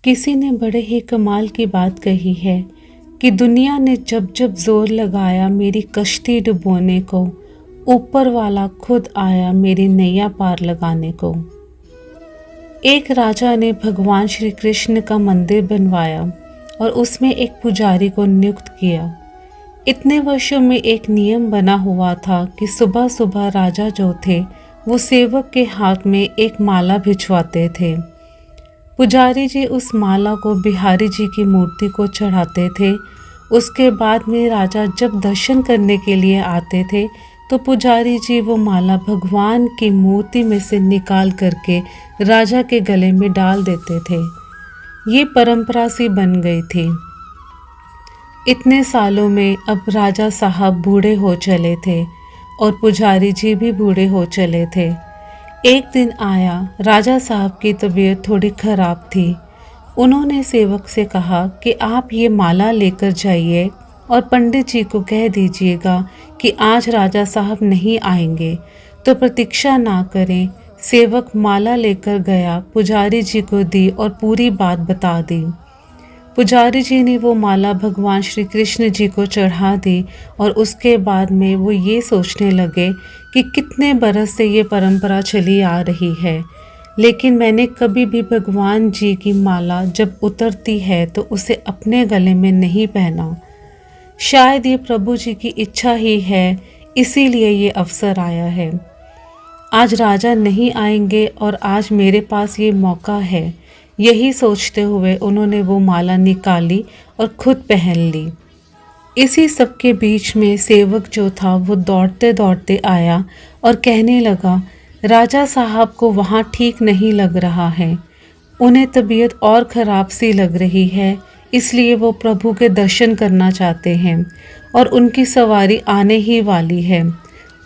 किसी ने बड़े ही कमाल की बात कही है कि दुनिया ने जब जब जोर लगाया मेरी कश्ती डुबोने को, ऊपर वाला खुद आया मेरी नैया पार लगाने को। एक राजा ने भगवान श्री कृष्ण का मंदिर बनवाया और उसमें एक पुजारी को नियुक्त किया। इतने वर्षों में एक नियम बना हुआ था कि सुबह सुबह राजा जो थे वो सेवक के हाथ में एक माला भिजवाते थे। पुजारी जी उस माला को बिहारी जी की मूर्ति को चढ़ाते थे। उसके बाद में राजा जब दर्शन करने के लिए आते थे तो पुजारी जी वो माला भगवान की मूर्ति में से निकाल करके राजा के गले में डाल देते थे। ये परंपरा सी बन गई थी। इतने सालों में अब राजा साहब बूढ़े हो चले थे और पुजारी जी भी बूढ़े हो चले थे। एक दिन आया, राजा साहब की तबीयत थोड़ी खराब थी। उन्होंने सेवक से कहा कि आप ये माला लेकर जाइए और पंडित जी को कह दीजिएगा कि आज राजा साहब नहीं आएंगे, तो प्रतीक्षा ना करें। सेवक माला लेकर गया, पुजारी जी को दी और पूरी बात बता दी। पुजारी जी ने वो माला भगवान श्री कृष्ण जी को चढ़ा दी और उसके बाद में वो ये सोचने लगे कि कितने बरस से ये परंपरा चली आ रही है, लेकिन मैंने कभी भी भगवान जी की माला जब उतरती है तो उसे अपने गले में नहीं पहना। शायद ये प्रभु जी की इच्छा ही है, इसीलिए ये अवसर आया है। आज राजा नहीं आएंगे और आज मेरे पास ये मौका है। यही सोचते हुए उन्होंने वो माला निकाली और खुद पहन ली। इसी सब के बीच में सेवक जो था वो दौड़ते दौड़ते आया और कहने लगा, राजा साहब को वहाँ ठीक नहीं लग रहा है, उन्हें तबीयत और ख़राब सी लग रही है, इसलिए वो प्रभु के दर्शन करना चाहते हैं और उनकी सवारी आने ही वाली है।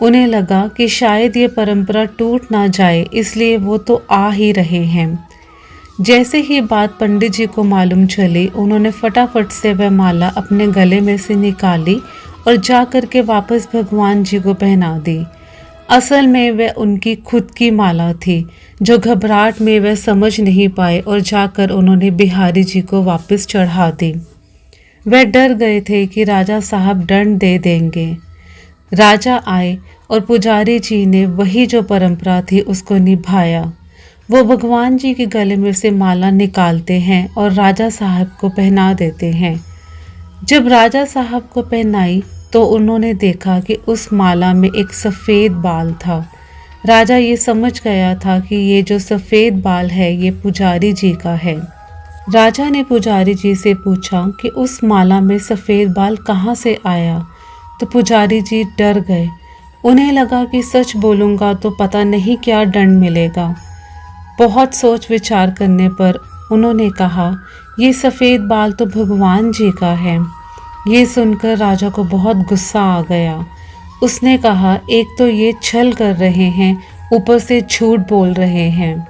उन्हें लगा कि शायद ये परंपरा टूट ना जाए, इसलिए वो तो आ ही रहे हैं। जैसे ही बात पंडित जी को मालूम चली, उन्होंने फटाफट से वह माला अपने गले में से निकाली और जा कर के वापस भगवान जी को पहना दी। असल में वह उनकी खुद की माला थी, जो घबराहट में वह समझ नहीं पाए और जाकर उन्होंने बिहारी जी को वापस चढ़ा दी। वह डर गए थे कि राजा साहब दंड दे देंगे। राजा आए और पुजारी जी ने वही जो परंपरा थी उसको निभाया। वो भगवान जी के गले में से माला निकालते हैं और राजा साहब को पहना देते हैं। जब राजा साहब को पहनाई तो उन्होंने देखा कि उस माला में एक सफ़ेद बाल था। राजा ये समझ गया था कि ये जो सफ़ेद बाल है ये पुजारी जी का है। राजा ने पुजारी जी से पूछा कि उस माला में सफ़ेद बाल कहाँ से आया, तो पुजारी जी डर गए। उन्हें लगा कि सच बोलूँगा तो पता नहीं क्या दंड मिलेगा। बहुत सोच विचार करने पर उन्होंने कहा, ये सफ़ेद बाल तो भगवान जी का है। ये सुनकर राजा को बहुत गुस्सा आ गया। उसने कहा, एक तो ये छल कर रहे हैं, ऊपर से झूठ बोल रहे हैं।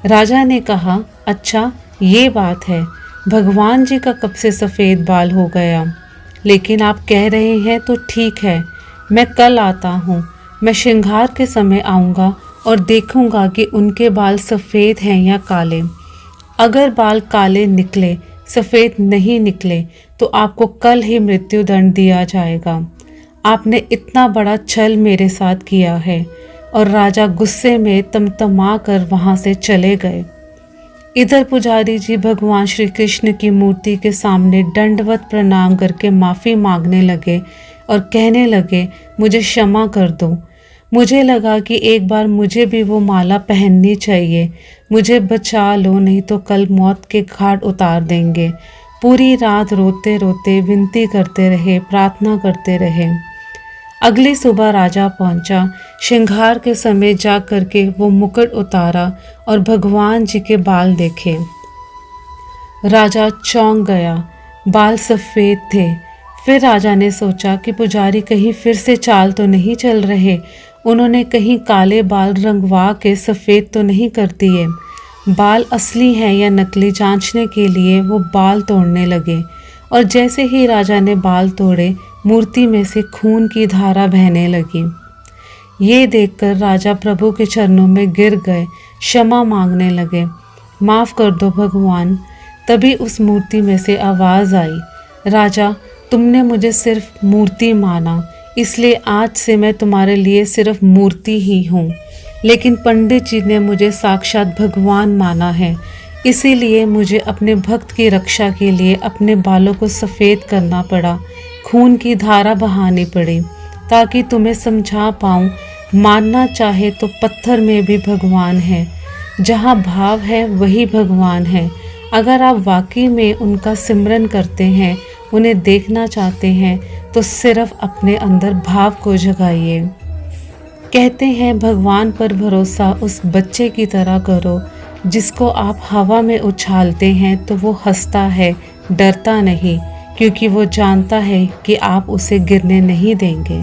राजा ने कहा, अच्छा ये बात है, भगवान जी का कब से सफ़ेद बाल हो गया, लेकिन आप कह रहे हैं तो ठीक है, मैं कल आता हूँ। मैं श्रृंगार के समय आऊँगा और देखूंगा कि उनके बाल सफ़ेद हैं या काले। अगर बाल काले निकले, सफ़ेद नहीं निकले, तो आपको कल ही मृत्यु दंड दिया जाएगा। आपने इतना बड़ा छल मेरे साथ किया है। और राजा गुस्से में तमतमा कर वहाँ से चले गए। इधर पुजारी जी भगवान श्री कृष्ण की मूर्ति के सामने दंडवत प्रणाम करके माफ़ी मांगने लगे और कहने लगे, मुझे क्षमा कर दो। मुझे लगा कि एक बार मुझे भी वो माला पहननी चाहिए। मुझे बचा लो, नहीं तो कल मौत के घाट उतार देंगे। पूरी रात रोते रोते विनती करते रहे, प्रार्थना करते रहे। अगली सुबह राजा पहुंचा। श्रृंगार के समय जा करके वो मुकुट उतारा और भगवान जी के बाल देखे। राजा चौंक गया, बाल सफ़ेद थे। फिर राजा ने सोचा कि पुजारी कहीं फिर से चाल तो नहीं चल रहे, उन्होंने कहीं काले बाल रंगवा के सफ़ेद तो नहीं कर दिए। बाल असली हैं या नकली जांचने के लिए वो बाल तोड़ने लगे और जैसे ही राजा ने बाल तोड़े, मूर्ति में से खून की धारा बहने लगी। ये देखकर राजा प्रभु के चरणों में गिर गए, क्षमा मांगने लगे। माफ़ कर दो भगवान, तभी उस मूर्ति में से आवाज़ आई, राजा, तुमने मुझे सिर्फ मूर्ति माना, इसलिए आज से मैं तुम्हारे लिए सिर्फ मूर्ति ही हूँ। लेकिन पंडित जी ने मुझे साक्षात भगवान माना है, इसीलिए मुझे अपने भक्त की रक्षा के लिए अपने बालों को सफ़ेद करना पड़ा, खून की धारा बहानी पड़ी, ताकि तुम्हें समझा पाऊँ। मानना चाहे तो पत्थर में भी भगवान है, जहाँ भाव है वही भगवान है। अगर आप वाकई में उनका सिमरन करते हैं, उन्हें देखना चाहते हैं, तो सिर्फ अपने अंदर भाव को जगाइए। कहते हैं भगवान पर भरोसा उस बच्चे की तरह करो जिसको आप हवा में उछालते हैं तो वो हंसता है, डरता नहीं, क्योंकि वो जानता है कि आप उसे गिरने नहीं देंगे।